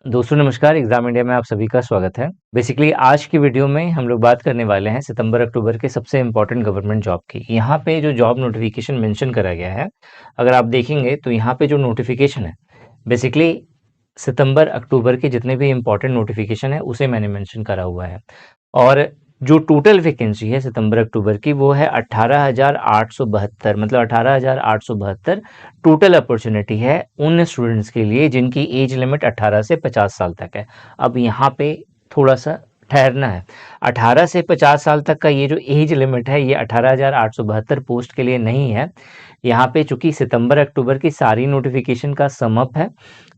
दोस्तों नमस्कार, exam India में आप सभी का स्वागत है। बेसिकली आज की वीडियो में हम लोग बात करने वाले हैं सितंबर अक्टूबर के सबसे इम्पोर्टेंट गवर्नमेंट जॉब की। यहाँ पे जो जॉब नोटिफिकेशन मेंशन करा गया है, अगर आप देखेंगे तो यहाँ पे जो नोटिफिकेशन है, बेसिकली सितंबर अक्टूबर के जितने भी इम्पोर्टेंट नोटिफिकेशन है उसे मैंने मेंशन करा हुआ है। और जो टोटल वैकेंसी है सितंबर अक्टूबर की वो है 18,872, मतलब 18,872 टोटल अपॉर्चुनिटी है उन स्टूडेंट्स के लिए जिनकी एज लिमिट 18 से 50 साल तक है। अब यहाँ पे थोड़ा सा ठहरना है। 18 से 50 साल तक का ये जो एज लिमिट है ये 18,872 पोस्ट के लिए नहीं है। यहाँ पे चूंकि सितंबर अक्टूबर की सारी नोटिफिकेशन का सम अप है,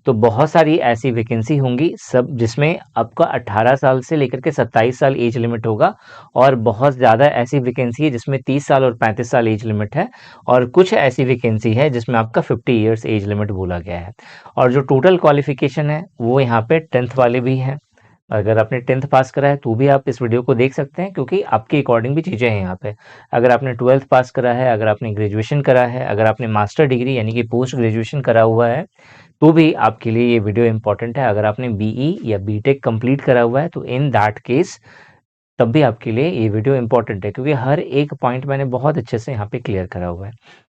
तो बहुत सारी ऐसी वैकेंसी होंगी सब जिसमें आपका 18 साल से लेकर के 27 साल एज लिमिट होगा, और बहुत ज़्यादा ऐसी वैकेंसी है जिसमें 30 साल और 35 साल एज लिमिट है, और कुछ ऐसी वैकेंसी है जिसमें आपका 50 इयर्स एज लिमिट बोला गया है। और जो टोटल क्वालिफिकेशन है वो यहाँ पे 10th वाले भी हैं। अगर आपने 10th पास करा है तो भी आप इस वीडियो को देख सकते हैं, क्योंकि आपके अकॉर्डिंग भी चीज़ें हैं यहाँ पे। अगर आपने 12th पास करा है, अगर आपने ग्रेजुएशन करा है, अगर आपने मास्टर डिग्री यानी कि पोस्ट ग्रेजुएशन करा हुआ है, तो भी आपके लिए ये वीडियो इंपॉर्टेंट है। अगर आपने बीई या बीटेक कंप्लीट करा हुआ है तो इन दैट केस तब भी आपके लिए ये वीडियो इंपॉर्टेंट है, क्योंकि हर एक पॉइंट मैंने बहुत अच्छे से यहाँ पे क्लियर करा हुआ है।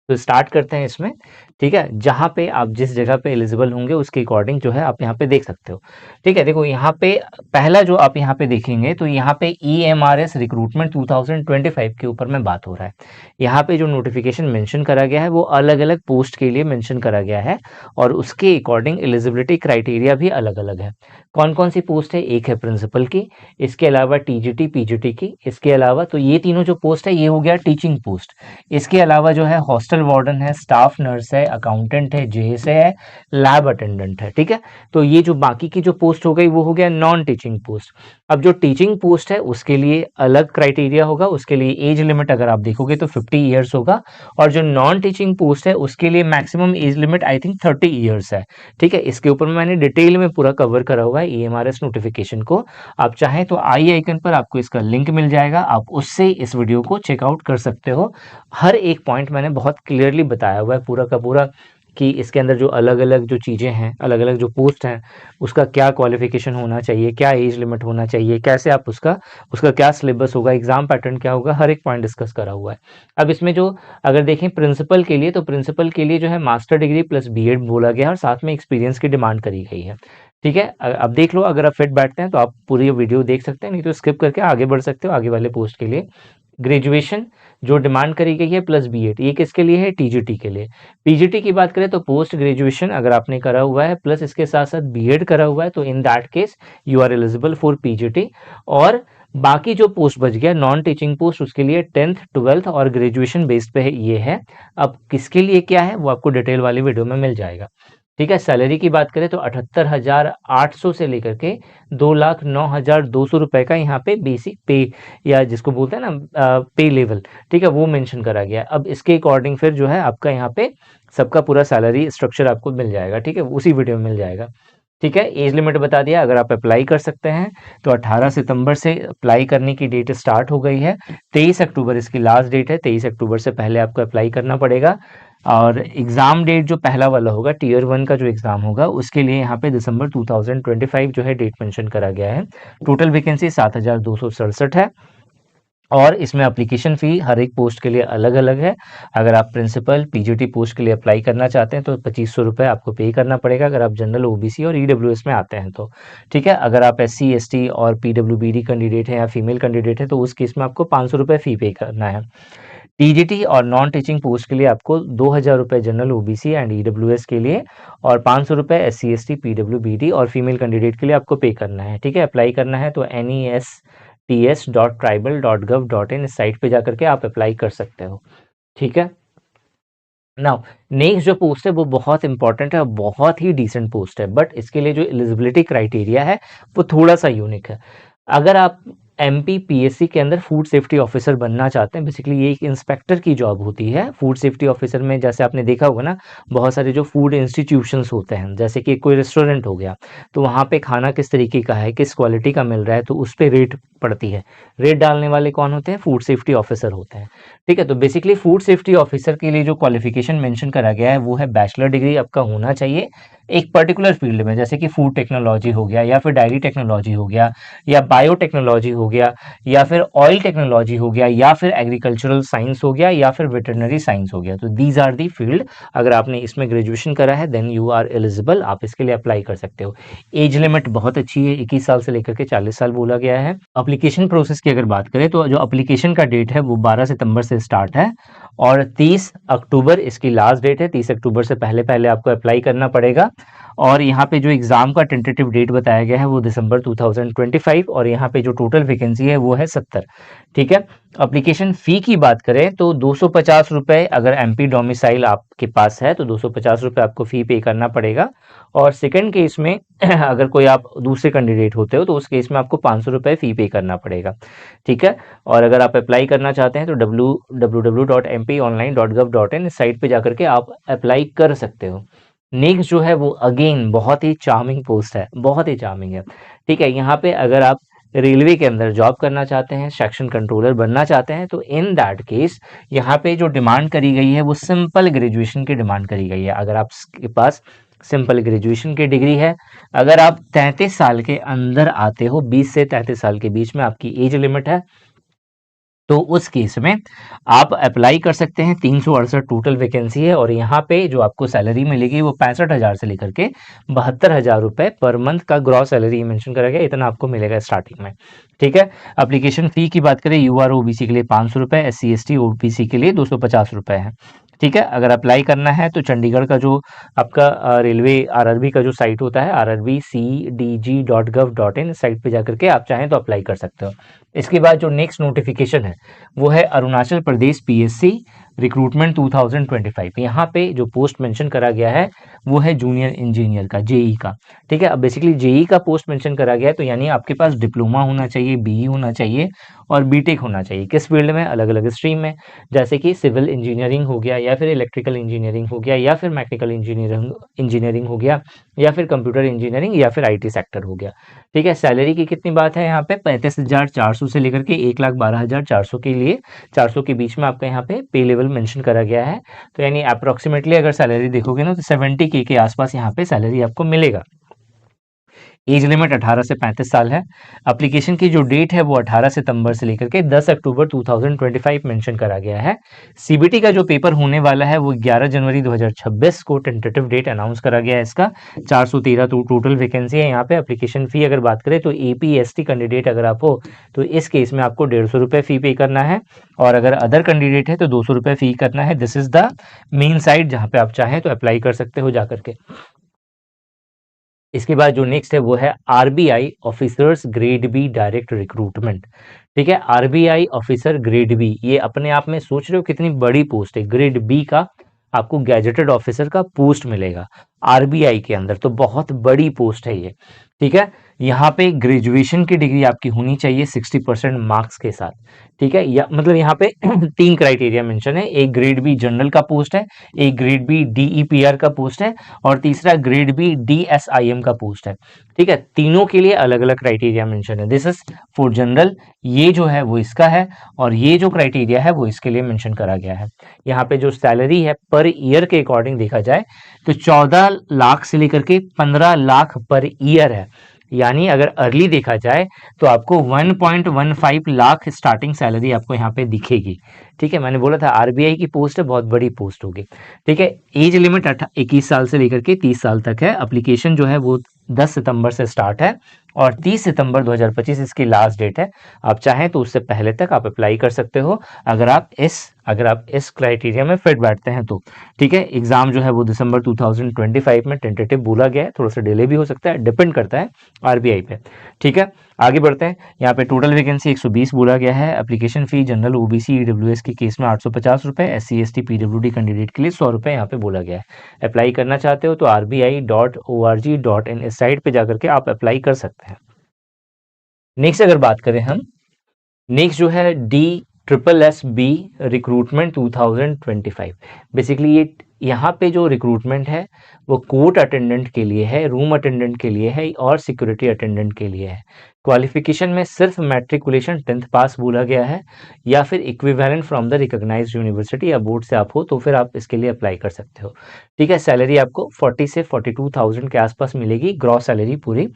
तो स्टार्ट करते हैं इसमें। ठीक है, जहाँ पे आप जिस जगह पे एलिजिबल होंगे उसके अकॉर्डिंग जो है आप यहाँ पे देख सकते हो। ठीक है, देखो यहाँ पे पहला जो आप यहाँ पे देखेंगे तो यहाँ पे EMRS रिक्रूटमेंट 2025 के ऊपर में बात हो रहा है। यहाँ पे जो नोटिफिकेशन मेंशन करा गया है वो अलग अलग पोस्ट के लिए मेंशन करा गया है, और उसके अकॉर्डिंग एलिजिबिलिटी क्राइटेरिया भी अलग अलग है। कौन कौन सी पोस्ट है? एक है प्रिंसिपल की, इसके अलावा टीजीटी पीजीटी की, इसके अलावा तो ये तीनों जो पोस्ट है ये हो गया टीचिंग पोस्ट। इसके अलावा जो है हॉस्टल वार्डन है, स्टाफ नर्स है, अकाउंटेंट है, जेएसए है, लैब अटेंडेंट है। ठीक है, तो ये जो बाकी की जो पोस्ट हो गई वो हो गया नॉन टीचिंग पोस्ट। अब जो टीचिंग पोस्ट है उसके लिए अलग क्राइटेरिया होगा, उसके लिए एज लिमिट अगर आप देखोगे तो 50 ईयर्स होगा, और जो नॉन टीचिंग पोस्ट है उसके लिए maximum age limit I think 30 years है। ठीक है, इसके ऊपर मैंने डिटेल में पूरा कवर करा हुआ है EMRS नोटिफिकेशन को। आप चाहें तो आई आइकन पर आपको इसका लिंक मिल जाएगा, आप उससे इस वीडियो को चेकआउट कर सकते हो। हर एक पॉइंट मैंने बहुत क्लियरली बताया हुआ है पूरा का पूरा, कि इसके अंदर जो अलग अलग जो चीज़ें हैं, अलग अलग जो पोस्ट हैं, उसका क्या क्वालिफिकेशन होना चाहिए, क्या एज लिमिट होना चाहिए, कैसे आप उसका उसका क्या सिलेबस होगा, एग्जाम पैटर्न क्या होगा, हर एक पॉइंट डिस्कस करा हुआ है। अब इसमें जो अगर देखें प्रिंसिपल के लिए, तो प्रिंसिपल के लिए जो है मास्टर डिग्री प्लस बीएड बोला गया है, और साथ में एक्सपीरियंस की डिमांड करी गई है। ठीक है, अब देख लो, अगर आप फिट बैठते हैं तो आप पूरी वीडियो देख सकते हैं, नहीं तो स्किप करके आगे बढ़ सकते हो आगे वाले पोस्ट के लिए। ग्रेजुएशन जो डिमांड करी गई है प्लस बीएड, ये किसके लिए है? टीजीटी के लिए। पीजीटी की बात करें तो पोस्ट ग्रेजुएशन अगर आपने करा हुआ है प्लस इसके साथ साथ बीएड करा हुआ है तो in that case you are eligible for PGT. और बाकी जो पोस्ट बच गया नॉन टीचिंग पोस्ट, उसके लिए 10th 12th और ग्रेजुएशन बेस्ड पे ये है। अब किसके लिए क्या है वो आपको डिटेल वाली वीडियो में मिल जाएगा। ठीक है, सैलरी की बात करें तो 78,800 से लेकर के 2,09,200 रुपए का यहाँ पे बेसिक पे, या जिसको बोलते हैं ना पे लेवल, ठीक है, वो मेंशन करा गया है। अब इसके अकॉर्डिंग फिर जो है आपका यहाँ पे सबका पूरा सैलरी स्ट्रक्चर आपको मिल जाएगा। ठीक है, उसी वीडियो में मिल जाएगा। ठीक है, एज लिमिट बता दिया, अगर आप अप्लाई कर सकते हैं तो 18 सितंबर से अप्लाई करने की डेट स्टार्ट हो गई है। 23 अक्टूबर इसकी लास्ट डेट है, 23 अक्टूबर से पहले आपको अप्लाई करना पड़ेगा। और एग्ज़ाम डेट जो पहला वाला होगा टीयर 1 का जो एग्ज़ाम होगा उसके लिए यहाँ पे दिसंबर 2025 जो है डेट मेंशन करा गया है। टोटल वैकेंसी 7,267 है, और इसमें एप्लीकेशन फ़ी हर एक पोस्ट के लिए अलग-अलग है। अगर आप प्रिंसिपल पीजीटी पोस्ट के लिए अप्लाई करना चाहते हैं तो 2,500 रुपये आपको पे करना पड़ेगा, अगर आप जनरल ओबीसी और ईडब्ल्यूएस में आते हैं तो। ठीक है, अगर आप एससी एसटी और पीडब्ल्यूबीडी कैंडिडेट हैं या फीमेल कैंडिडेट है तो उस केस में आपको 500 रुपये फ़ी पे करना है। टीजीटी और नॉन टीचिंग पोस्ट के लिए आपको 2,000 रुपये जनरल ओबीसी एंड ईडब्ल्यूएस के लिए, और 500 रुपये एससी एसटी पीडब्ल्यूबीडी और फीमेल कैंडिडेट के लिए आपको पे करना है। ठीक है, अप्लाई करना है तो NESTS.tribal.gov.in इस साइट पे जाकर के आप अप्लाई कर सकते हो। ठीक है, नाउ नेक्स्ट जो पोस्ट है वो बहुत इंपॉर्टेंट है, बहुत ही डिसेंट पोस्ट है, बट इसके लिए जो एलिजिबिलिटी क्राइटेरिया है वो थोड़ा सा यूनिक है। अगर आप एमपीपीएससी के अंदर फूड सेफ्टी ऑफिसर बनना चाहते हैं, बेसिकली ये एक इंस्पेक्टर की जॉब होती है। फूड सेफ्टी ऑफिसर में जैसे आपने देखा होगा ना, बहुत सारे जो फूड इंस्टीट्यूशंस होते हैं, जैसे कि कोई रेस्टोरेंट हो गया, तो वहाँ पे खाना किस तरीके का है, किस क्वालिटी का मिल रहा है, तो उस पर रेट पड़ती है। रेट डालने वाले कौन होते हैं? फूड सेफ्टी ऑफिसर होते हैं। ठीक है, तो बेसिकली फूड सेफ्टी ऑफिसर के लिए जो क्वालिफिकेशन मेंशन करा गया है वो है बैचलर डिग्री आपका होना चाहिए एक पर्टिकुलर फील्ड में, जैसे कि फूड टेक्नोलॉजी हो गया, या फिर डायरी टेक्नोलॉजी हो गया, या बायोटेक्नोलॉजी हो गया, या फिर ऑयल टेक्नोलॉजी हो गया, या फिर एग्रीकल्चरल साइंस हो गया, या फिर वेटरनरी साइंस हो गया। तो दीज आर दी फील्ड। अगर आपने इसमें ग्रेजुएशन करा है देन यू आर एलिजिबल, आप इसके लिए अप्लाई कर सकते हो। एज लिमिट बहुत अच्छी है, 21 साल से लेकर के 40 साल बोला गया है। अप्लीकेशन प्रोसेस की अगर बात करें तो जो अप्लीकेशन का डेट है वो 12 सितंबर से स्टार्ट है और 30 अक्टूबर इसकी लास्ट डेट है। 30 अक्टूबर से पहले पहले आपको अप्लाई करना पड़ेगा। और यहाँ पे जो एग्ज़ाम का टेंटेटिव डेट बताया गया है वो दिसंबर 2025, और यहाँ पे जो टोटल वैकेंसी है वो है 70। ठीक है, एप्लीकेशन फ़ी की बात करें तो 250 रुपये, अगर एमपी डोमिसाइल आपके पास है तो 250 रुपये आपको फ़ी पे करना पड़ेगा। और सेकंड केस में अगर कोई आप दूसरे कैंडिडेट होते हो तो उस केस में आपको 500 रुपये फ़ी पे करना पड़ेगा। ठीक है, और अगर आप अप्लाई करना चाहते हैं तो www.mponline.gov.in इस साइट पे जाकर के आप अप्लाई कर सकते हो। नेक्स्ट जो है वो अगेन बहुत ही चार्मिंग पोस्ट है, बहुत ही चार्मिंग है। ठीक है, यहाँ पे अगर आप रेलवे के अंदर जॉब करना चाहते हैं, सेक्शन कंट्रोलर बनना चाहते हैं, तो इन दैट केस यहाँ पे जो डिमांड करी गई है वो सिंपल ग्रेजुएशन की डिमांड करी गई है। अगर आपके पास सिंपल ग्रेजुएशन की डिग्री है, अगर आप 33 साल के अंदर आते हो, 20 से 33 साल के बीच में आपकी एज लिमिट है, तो उस केस में आप अप्लाई कर सकते हैं। 368 टोटल वैकेंसी है और यहाँ पे जो आपको सैलरी मिलेगी वो 65,000 से लेकर के 72,000 रुपये पर मंथ का ग्रॉस सैलरी मेंशन करा गया, इतना आपको मिलेगा स्टार्टिंग में। ठीक है, एप्लीकेशन फ़ी की बात करें, यूआर ओबीसी के लिए 500 रुपये, SC ST ओबीसी के लिए 250 रुपये है। ठीक है, अगर अप्लाई करना है तो चंडीगढ़ का जो आपका रेलवे आरआरबी का जो साइट होता है rbcdg.gov.in साइट पे जाकर के आप चाहें तो अप्लाई कर सकते हो। इसके बाद जो नेक्स्ट नोटिफिकेशन है वो है अरुणाचल प्रदेश पीएससी रिक्रूटमेंट 2025। यहाँ पे जो पोस्ट मेंशन करा गया है वो है जूनियर इंजीनियर का, जेई का। ठीक है, अब बेसिकली जेई का पोस्ट मेंशन करा गया है तो यानी आपके पास डिप्लोमा होना चाहिए, बीई होना चाहिए और बीटेक होना चाहिए। किस फील्ड में? अलग अलग स्ट्रीम में, जैसे कि सिविल इंजीनियरिंग हो गया, या फिर इलेक्ट्रिकल इंजीनियरिंग हो गया, या फिर मैकेनिकल इंजीनियरिंग हो गया, या फिर कंप्यूटर इंजीनियरिंग, या फिर आईटी सेक्टर हो गया। ठीक है, सैलरी की कितनी बात है यहाँ पे? 35,400 से लेकर के 1,12,400 के लिए 400 के बीच में आपका यहाँ पे लेवल मेंशन करा गया है। तो यानी अप्रोक्सीमेटली अगर सैलरी देखोगे ना तो 70K के आसपास यहाँ पे सैलरी आपको मिलेगा। एज लिमिट 18 से 35 साल है। एप्लीकेशन की जो डेट है वो 18 सितंबर से लेकर के 10 अक्टूबर 2025 मेंशन करा गया है। सीबीटी का जो पेपर होने वाला है वो 11 जनवरी 2026 को टेंटेटिव डेट अनाउंस करा गया है इसका। 413 तो टोटल वैकेंसी है यहाँ पे। एप्लीकेशन फ़ी अगर बात करें तो एपीएसटी कैंडिडेट अगर आप हो तो इस केस में आपको 150 रुपये फ़ी पे करना है, और अगर अदर कैंडिडेट है तो 200 रुपये फ़ी करना है। This is the main site जहाँ पे आप चाहें तो अप्लाई कर सकते हो जाकर के। इसके बाद जो नेक्स्ट है वो है RBI officers grade B direct recruitment. ठीक है, आरबीआई ऑफिसर ग्रेड बी, ये अपने आप में सोच रहे हो कितनी बड़ी पोस्ट है। ग्रेड बी का आपको गैजेटेड ऑफिसर का पोस्ट मिलेगा आरबीआई के अंदर, तो बहुत बड़ी पोस्ट है ये। ठीक है, यहाँ पे ग्रेजुएशन की डिग्री आपकी होनी चाहिए 60% मार्क्स के साथ। ठीक है, या मतलब यहाँ पे 3 क्राइटेरिया मेंशन है। एक ग्रेड बी जनरल का पोस्ट है, एक ग्रेड बी डीईपीआर का पोस्ट है, और तीसरा ग्रेड बी डीएसआईएम का पोस्ट है। ठीक है, तीनों के लिए अलग अलग क्राइटेरिया मेंशन है। दिस इज फॉर जनरल, ये जो है वो इसका है, और ये जो क्राइटेरिया है वो इसके लिए मेंशन करा गया है। यहाँ पे जो सैलरी है पर ईयर के अकॉर्डिंग देखा जाए तो 14 लाख से लेकर के 15 लाख पर ईयर है। यानी अगर अर्ली देखा जाए तो आपको 1.15 लाख स्टार्टिंग सैलरी आपको यहाँ पे दिखेगी। ठीक है, मैंने बोला था आरबीआई की पोस्ट है, बहुत बड़ी पोस्ट होगी। ठीक है, एज लिमिट 21 साल से लेकर के 30 साल तक है। एप्लीकेशन जो है वो 10 सितंबर से स्टार्ट है और 30 सितंबर 2025 इसकी लास्ट डेट है। आप चाहें तो उससे पहले तक आप अप्लाई कर सकते हो अगर आप इस क्राइटेरिया में फिट बैठते हैं तो। ठीक है, एग्जाम जो है वो दिसंबर 2025 में टेंटेटिव बोला गया है, थोड़ा सा डिले भी हो सकता है, डिपेंड करता है आरबीआई पे। ठीक है, आगे बढ़ते हैं। यहाँ पे टोटल वैकेंसी 120 बोला गया है। Application fee general OBC EWS के केस में 850 रुपये, SC ST पीडब्ल्यूडी कैंडिडेट के लिए 100 रुपये यहाँ पे बोला गया है। अप्लाई करना चाहते हो तो rbi.org.in इस साइट पे जाकर के आप अप्लाई कर सकते हैं। नेक्स्ट अगर बात करें हम नेक्स्ट जो है D triple S B recruitment 2025। Basically ये यहाँ पे जो रिक्रूटमेंट है वो कोर्ट अटेंडेंट के लिए है, रूम अटेंडेंट के लिए है और सिक्योरिटी अटेंडेंट के लिए है। क्वालिफिकेशन में सिर्फ मैट्रिकुलेशन 10th पास बोला गया है या फिर equivalent from the recognised university या बोर्ड से आप हो तो फिर आप इसके लिए अप्लाई कर सकते हो। ठीक है, सैलरी आपको 40 से 42,000 के आसपास मिलेगी, ग्रॉस सैलरी पूरी।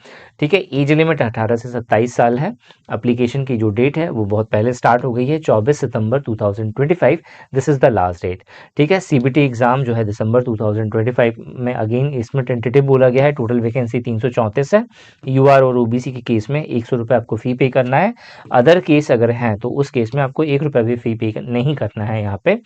ठीक है, एज लिमिट 18 से 27 साल है। एप्लीकेशन की जो डेट है वो बहुत पहले स्टार्ट हो गई है, 24 सितंबर 2025 this is the last date. ठीक है, सीबीटी एग्जाम जो है दिसंबर 2025 में, अगेन इसमें टेंटेटिव बोला गया है। टोटल वैकेंसी 334 है। यूआर और ओबीसी के केस में 100 रुपये आपको फी पे करना है। अदर केस अगर हैं तो उस केस में आपको 1 रुपया भी फी पे नहीं करना है यहाँ पे।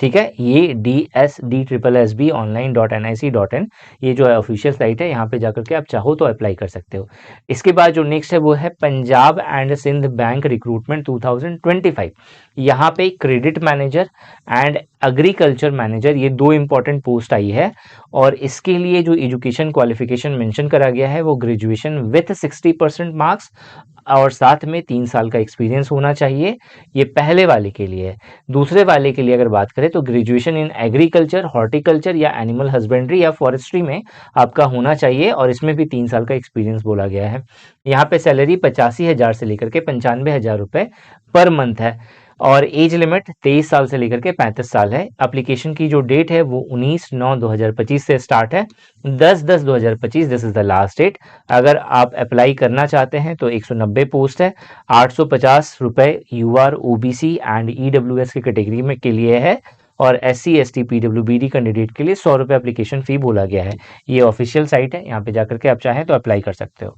ठीक है, ये DSD-SSB online.nic.in ये जो है ऑफिशियल साइट है, यहाँ पे जाकर के आप चाहो तो अप्लाई कर सकते हो। इसके बाद जो नेक्स्ट है वो है Punjab and Sind bank recruitment 2025। यहाँ पे credit manager and agriculture manager ये दो इंपॉर्टेंट पोस्ट आई है और इसके लिए जो एजुकेशन क्वालिफिकेशन मेंशन करा गया है वो ग्रेजुएशन विथ 60% मार्क्स और साथ में 3 साल का एक्सपीरियंस होना चाहिए। ये पहले वाले के लिए है। दूसरे वाले के लिए अगर बात करें तो ग्रेजुएशन इन एग्रीकल्चर, हॉर्टिकल्चर या एनिमल हस्बेंड्री या फॉरेस्ट्री में आपका होना चाहिए और इसमें भी 3 साल का एक्सपीरियंस बोला गया है। यहाँ पे सैलरी 85,000 से लेकर के 95,000 रुपये पर मंथ है और एज लिमिट 23 साल से लेकर के 35 साल है। एप्लीकेशन की जो डेट है वो 19/9/2025 से स्टार्ट है, 10/10/2025 this is the last date. अगर आप अप्लाई करना चाहते हैं तो 190 पोस्ट है, 850 रुपये यूआर, ओबीसी एंड ईडब्ल्यूएस की कैटेगरी में के लिए है और SC ST PWBD कैंडिडेट के लिए 100 रुपये एप्लीकेशन फी बोला गया है। ये ऑफिशियल साइट है, यहाँ पे जाकर के आप चाहें तो अप्लाई कर सकते हो।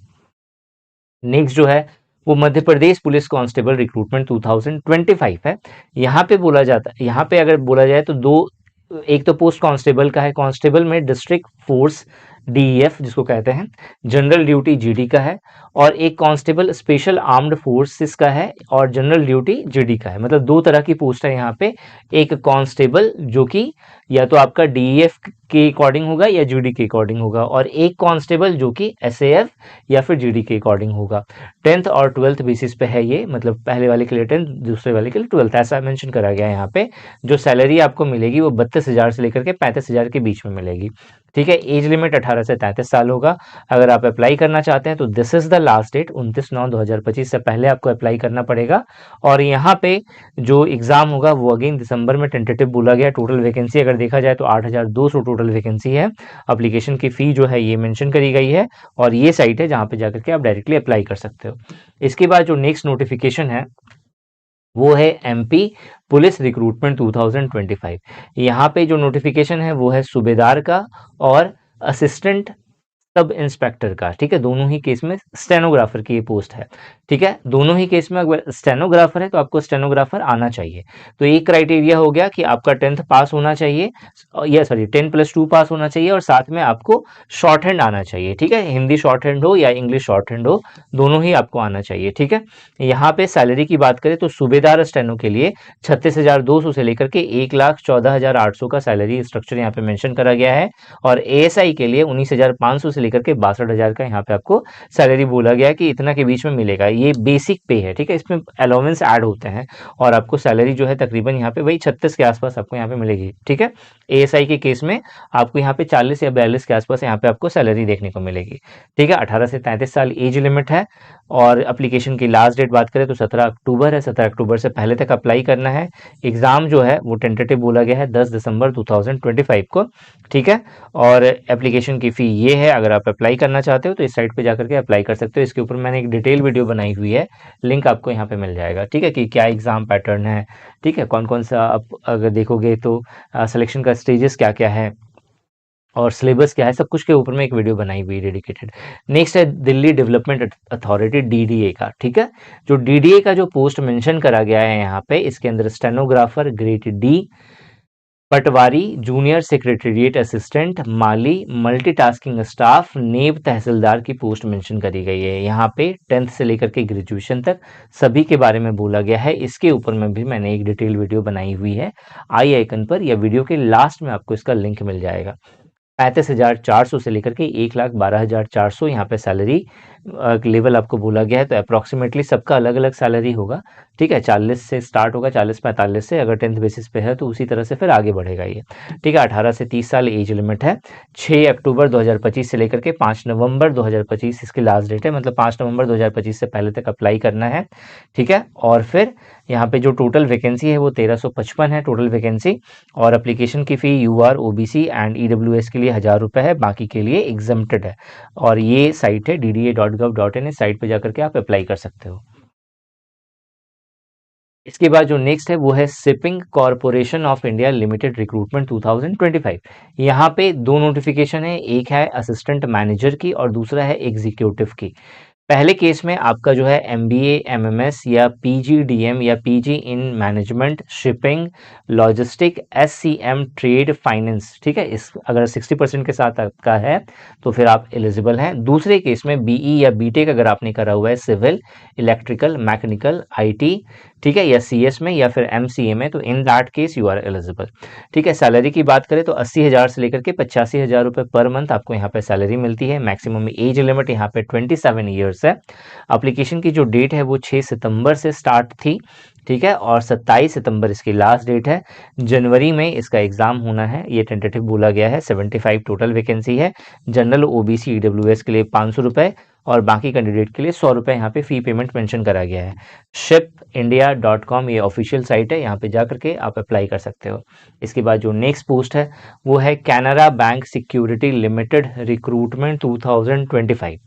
नेक्स्ट जो है वो Madhya Pradesh police constable recruitment 2025 है। यहाँ पे बोला जाता है, यहाँ पे अगर बोला जाए तो दो, एक तो पोस्ट कांस्टेबल का है। कांस्टेबल में डिस्ट्रिक्ट फोर्स DEF जिसको कहते हैं, जनरल ड्यूटी GD का है और एक कांस्टेबल स्पेशल आर्म्ड फोर्सेस का है और जनरल ड्यूटी GD का है। मतलब दो तरह की पोस्ट है यहाँ पे। एक कांस्टेबल जो कि या तो आपका DEF के अकॉर्डिंग होगा या GD के अकॉर्डिंग होगा और एक कांस्टेबल जो कि SAF या फिर GD के अकॉर्डिंग होगा। 10th और 12th बेसिस पे है ये, मतलब पहले वाले के लिए 10th, दूसरे वाले के लिए 12th, ऐसा मेंशन करा गया है यहाँ पे। जो सैलरी आपको मिलेगी वो 32,000 से लेकर के 35,000 के बीच में मिलेगी। ठीक है, एज लिमिट 18 से 33 साल होगा। अगर आप अप्लाई करना चाहते हैं तो this is the last date, 29/9/2025 से पहले आपको अप्लाई करना पड़ेगा और यहाँ पे जो एग्जाम होगा वो अगेन दिसंबर में टेंटेटिव बोला गया। टोटल वैकेंसी अगर देखा जाए तो 8,200 टोटल वैकेंसी है। एप्लीकेशन की फी जो है ये मेंशन करी गई है और ये साइट है जहाँ पे जाकर के आप डायरेक्टली अप्लाई कर सकते हो। इसके बाद जो नेक्स्ट नोटिफिकेशन है वो है MP पुलिस रिक्रूटमेंट 2025। यहाँ पे जो नोटिफिकेशन है वो है सूबेदार का और असिस्टेंट सब इंस्पेक्टर का। ठीक है, दोनों ही केस में स्टेनोग्राफर की ये पोस्ट है। ठीक है, दोनों ही केस में अगर स्टेनोग्राफर है तो आपको स्टेनोग्राफर आना चाहिए। तो एक क्राइटेरिया हो गया कि आपका 10th पास होना चाहिए या सॉरी 10+2 पास होना चाहिए और साथ में आपको शॉर्ट हैंड आना चाहिए। ठीक है, हिंदी शॉर्ट हैंड हो या इंग्लिश शॉर्ट हैंड हो, दोनों ही आपको आना चाहिए। ठीक है, यहाँ पे सैलरी की बात करें तो सूबेदार स्टेनो के लिए 36,200 से लेकर के 1,14,800 का सैलरी स्ट्रक्चर यहाँ पे मेंशन करा गया है और ASI के लिए 19,500 से लेकर के 62,000 का यहाँ पे आपको सैलरी बोला गया है कि इतना के बीच में मिलेगा। ये बेसिक पे है। ठीक है, इसमें अलाउंस ऐड होते हैं और आपको सैलरी जो है तकरीबन यहाँ पे वही 36 के आसपास आपको यहाँ पे मिलेगी। ठीक है, ASI के केस में आपको यहाँ पे 40 या 42 के आसपास यहाँ पे आपको सैलरी देखने को मिलेगी। ठीक है, 18 से 33 साल एज लिमिट है और एप्लीकेशन की लास्ट डेट बात करें तो 17 अक्टूबर है। 17 अक्टूबर से पहले तक अप्लाई करना है। एग्जाम जो है वो टेंटेटिव बोला गया है 10 दिसंबर 2025 को। ठीक है, और एप्लीकेशन की फ़ी ये है। अगर आप अप्लाई करना चाहते हो तो इस साइट पे जाकर के अप्लाई कर सकते हो। इसके ऊपर मैंने एक डिटेल वीडियो बनाई हुई है, लिंक आपको यहाँ पे मिल जाएगा। ठीक है, कि क्या एग्ज़ाम पैटर्न है, ठीक है, कौन कौन सा आप अगर देखोगे तो सिलेक्शन का स्टेजेस क्या क्या है और सिलेबस क्या है, सब कुछ के ऊपर में एक वीडियो बनाई हुई डेडिकेटेड। नेक्स्ट है दिल्ली डेवलपमेंट अथॉरिटी DDA का। ठीक है, जो DDA का जो पोस्ट मेंशन करा गया है यहाँ पे, इसके अंदर स्टेनोग्राफर ग्रेड D, पटवारी, जूनियर सेक्रेटेरिएट असिस्टेंट, माली, मल्टीटास्किंग स्टाफ, नेब तहसीलदार की पोस्ट मेंशन करी गई है। यहाँ पे 10th से लेकर के ग्रेजुएशन तक सभी के बारे में बोला गया है। इसके ऊपर में भी मैंने एक डिटेल वीडियो बनाई हुई है, आई आइकन पर या वीडियो के लास्ट में आपको इसका लिंक मिल जाएगा। 35,400 से लेकर के 1,12,400 यहाँ पे सैलरी लेवल आपको बोला गया है। तो अप्रॉक्सीमेटली सबका अलग अलग सैलरी होगा, ठीक है। 40 से स्टार्ट होगा, 40-45 से, अगर 10th बेसिस पे है तो उसी तरह से फिर आगे बढ़ेगा ये, ठीक है। 18 से 30 साल एज लिमिट है। 6 अक्टूबर 2025 से लेकर के 5 नवंबर 2025 इसकी लास्ट डेट है, मतलब 5 नवंबर 2025 से पहले तक अप्लाई करना है, ठीक है। और फिर यहाँ पे जो टोटल वैकेंसी है वो 1355 है टोटल वैकेंसी। और एप्लीकेशन की फ़ी यूआर, ओबीसी एंड ईडब्ल्यूएस के लिए 1000 रुपये है, बाकी के लिए एग्जम्प्टेड है। और ये साइट है dda.gov.in, इस साइट पे जाकर के आप अप्लाई कर सकते हो। इसके बाद जो नेक्स्ट है वो है shipping corporation of India limited recruitment 2025। यहाँ पे दो नोटिफिकेशन है, एक है असिस्टेंट मैनेजर की और दूसरा है एग्जीक्यूटिव की। पहले केस में आपका जो है एमबीए, एमएमएस या पीजीडीएम या PG in management, shipping, logistic, SCM, trade, finance, ठीक है। इस अगर 60% के साथ आपका है तो फिर आप एलिजिबल हैं। दूसरे केस में बीई या बीटेक अगर आपने करा हुआ है सिविल, इलेक्ट्रिकल, मैकेनिकल, आईटी, ठीक है, या सीएस में या फिर एमसीए में, तो in that case you are eligible, ठीक है। सैलरी की बात करें तो 80,000 से लेकर के 85,000 रुपये पर मंथ आपको यहाँ पे सैलरी मिलती है। मैक्सिमम एज लिमिट यहाँ पे 27 ईयर्स है। एप्लीकेशन की जो डेट है वो 6 सितंबर से स्टार्ट थी, ठीक है, और 27 सितंबर इसकी लास्ट डेट है। जनवरी में इसका एग्जाम होना है, ये टेंटेटिव बोला गया है। 75 टोटल वैकेंसी है। जनरल, ओबीसी, ईडब्ल्यूएस के लिए 500 रुपये और बाकी कैंडिडेट के लिए 100 रुपये यहाँ पे फी पेमेंट मेंशन करा गया है। shipindia.com ये ऑफिशियल साइट है, यहाँ पे जा करके आप अप्लाई कर सकते हो। इसके बाद जो नेक्स्ट पोस्ट है वो है Canara bank security limited recruitment 2025,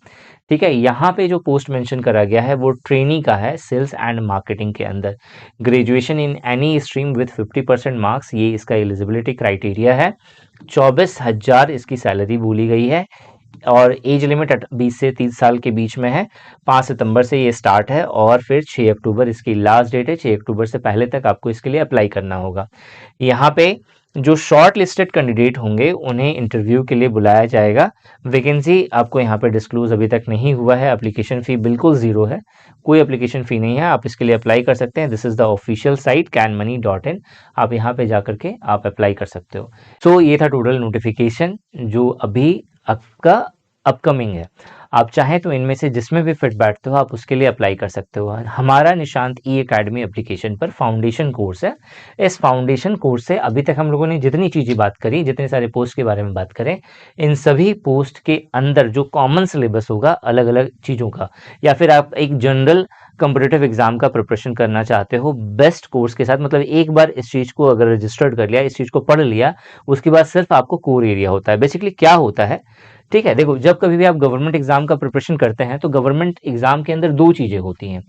ठीक है। यहाँ पे जो पोस्ट मेंशन करा गया है वो ट्रेनी का है, सेल्स एंड मार्केटिंग के अंदर। Graduation in any stream with 50% marks, ये इसका एलिजिबिलिटी क्राइटेरिया है। 24,000 इसकी सैलरी बोली गई है और एज लिमिट 20 से 30 साल के बीच में है। 5 सितंबर से ये स्टार्ट है और फिर 6 अक्टूबर इसकी लास्ट डेट है। 6 अक्टूबर से पहले तक आपको इसके लिए अप्लाई करना होगा। यहाँ पे जो शॉर्ट लिस्टेड कैंडिडेट होंगे उन्हें इंटरव्यू के लिए बुलाया जाएगा। वैकेंसी आपको यहाँ पे डिस्क्लोज अभी तक नहीं हुआ है। एप्लीकेशन फ़ी बिल्कुल ज़ीरो है, कोई एप्लीकेशन फ़ी नहीं है, आप इसके लिए अप्लाई कर सकते हैं। This is the official site canmoney.in, आप यहाँ पे जाकर के आप अप्लाई कर सकते हो। सो ये था टोटल नोटिफिकेशन जो अभी आपका अपकमिंग है। आप चाहें तो इनमें से जिसमें भी फिट बैठते हो आप उसके लिए अप्लाई कर सकते हो। हमारा निशांत ई एकेडमी एप्लीकेशन पर फाउंडेशन कोर्स है। इस फाउंडेशन कोर्स से अभी तक हम लोगों ने जितनी चीज़ें बात करी, जितने सारे पोस्ट के बारे में बात करें, इन सभी पोस्ट के अंदर जो कॉमन सिलेबस होगा अलग अलग चीज़ों का, या फिर आप एक जनरल कंपटीटिव एग्जाम का प्रिपरेशन करना चाहते हो बेस्ट कोर्स के साथ, मतलब एक बार इस चीज़ को अगर रजिस्टर्ड कर लिया, इस चीज़ को पढ़ लिया, उसके बाद सिर्फ आपको कोर एरिया होता है। बेसिकली क्या होता है, ठीक है, देखो, जब कभी भी आप गवर्नमेंट एग्जाम का प्रिपरेशन करते हैं तो गवर्नमेंट एग्जाम के अंदर दो चीजें होती हैं।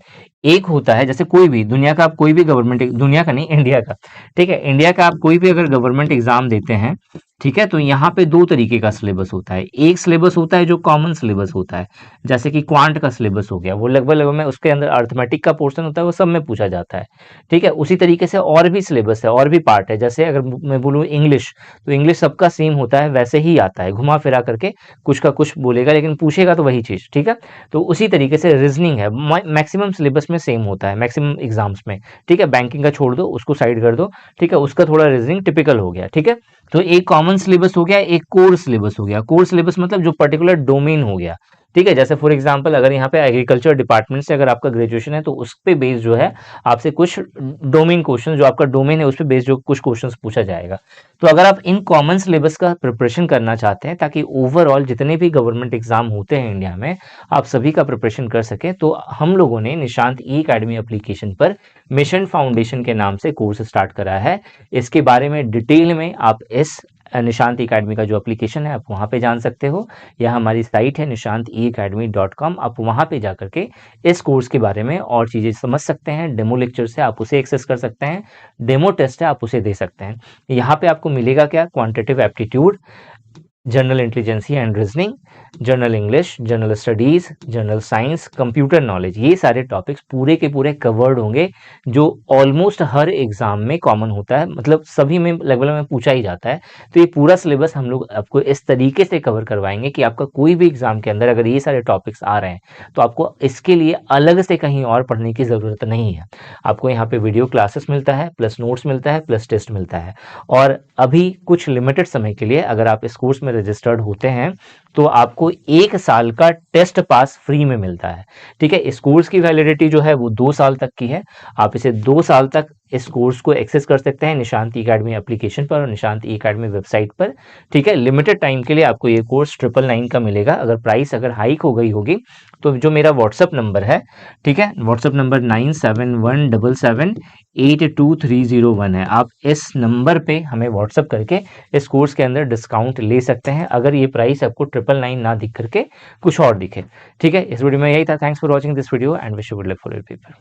एक होता है जैसे कोई भी दुनिया का, आप कोई भी गवर्नमेंट, दुनिया का नहीं, इंडिया का, ठीक है, इंडिया का आप कोई भी अगर गवर्नमेंट एग्जाम देते हैं, ठीक है, तो यहाँ पे दो तरीके का सिलेबस होता है। एक सिलेबस होता है जो कॉमन सिलेबस होता है, जैसे कि क्वांट का सिलेबस हो गया, वो लगभग लगभग में उसके अंदर अर्थमेटिक का पोर्शन होता है, वो सब में पूछा जाता है, ठीक है। उसी तरीके से और भी सिलेबस है, और भी पार्ट है, जैसे अगर मैं बोलूँ इंग्लिश, तो इंग्लिश सबका सेम होता है, वैसे ही आता है, घुमा फिरा करके कुछ का कुछ बोलेगा लेकिन पूछेगा तो वही चीज़, ठीक है। तो उसी तरीके से रीजनिंग है, मैक्सिमम सिलेबस में सेम होता है, मैक्सिमम एग्जाम्स में, ठीक है। बैंकिंग का छोड़ दो, उसको साइड कर दो, ठीक है, उसका थोड़ा रीजनिंग टिपिकल हो गया, ठीक है। तो एक कॉमन सिलेबस हो गया, एक कोर सिलेबस हो गया। कोर सिलेबस मतलब जो पर्टिकुलर डोमेन हो गया, ठीक है। जैसे फॉर एग्जांपल अगर यहाँ पे एग्रीकल्चर डिपार्टमेंट से अगर आपका ग्रेजुएशन है तो उस पे बेस जो है आपसे कुछ डोमेन क्वेश्चन, जो आपका डोमेन है उस पे बेस जो कुछ क्वेश्चंस पूछा जाएगा। तो अगर आप इन कॉमन सिलेबस का प्रिपरेशन करना चाहते हैं ताकि ओवरऑल जितने भी गवर्नमेंट एग्जाम होते हैं इंडिया में आप सभी का प्रिपरेशन कर सकें, तो हम लोगों ने निशांत ई एकेडमी एप्लीकेशन पर मिशन फाउंडेशन के नाम से कोर्स स्टार्ट करा है। इसके बारे में डिटेल में आप इस निशांत एकेडमी का जो एप्लीकेशन है आप वहाँ पे जान सकते हो, या हमारी साइट है nishanteacademy.com, आप वहाँ पे जाकर के इस कोर्स के बारे में और चीज़ें समझ सकते हैं। डेमो लेक्चर से आप उसे एक्सेस कर सकते हैं, डेमो टेस्ट है आप उसे दे सकते हैं। यहाँ पे आपको मिलेगा क्या, quantitative aptitude, general intelligency and reasoning, general English, general studies, general science, computer knowledge, ये सारे टॉपिक्स पूरे के पूरे कवर्ड होंगे जो ऑलमोस्ट हर एग्जाम में कॉमन होता है, मतलब सभी में लगभग में पूछा ही जाता है। तो ये पूरा सिलेबस हम लोग आपको इस तरीके से कवर करवाएंगे कि आपका कोई भी एग्जाम के अंदर अगर ये सारे टॉपिक्स आ रहे हैं तो आपको इसके लिए अलग से कहीं और पढ़ने की ज़रूरत नहीं है। आपको यहाँ पे वीडियो क्लासेस मिलता है, प्लस नोट्स मिलता है, प्लस टेस्ट मिलता है। और अभी कुछ लिमिटेड समय के लिए अगर आप इस कोर्स में में रजिस्टर्ड होते हैं तो आपको 1 साल का टेस्ट पास फ्री में मिलता है। ठीक है, इस कोर्स की वैलिडिटी जो है वो 2 साल तक की है। आप इसे 2 साल तक इस कोर्स को एक्सेस कर सकते हैं निशांत एकेडमी एप्लीकेशन पर और निशांत एकेडमी वेबसाइट पर। ठीक है, लिमिटेड टाइम के लिए आपको ये कोर्स 999 का मिलेगा। अगर प्राइस हाइक हो गई होगी तो जो मेरा व्हाट्सअप नंबर है, ठीक है, व्हाट्सअप नंबर 9717782301 है, आप इस नंबर पे हमें व्हाट्सअप करके इस कोर्स के अंदर डिस्काउंट ले सकते हैं अगर ये प्राइस आपको 999 ना दिख करके कुछ और दिखे। ठीक है, इस वीडियो में यही था। Thanks for watching this video and wish you good luck for your paper.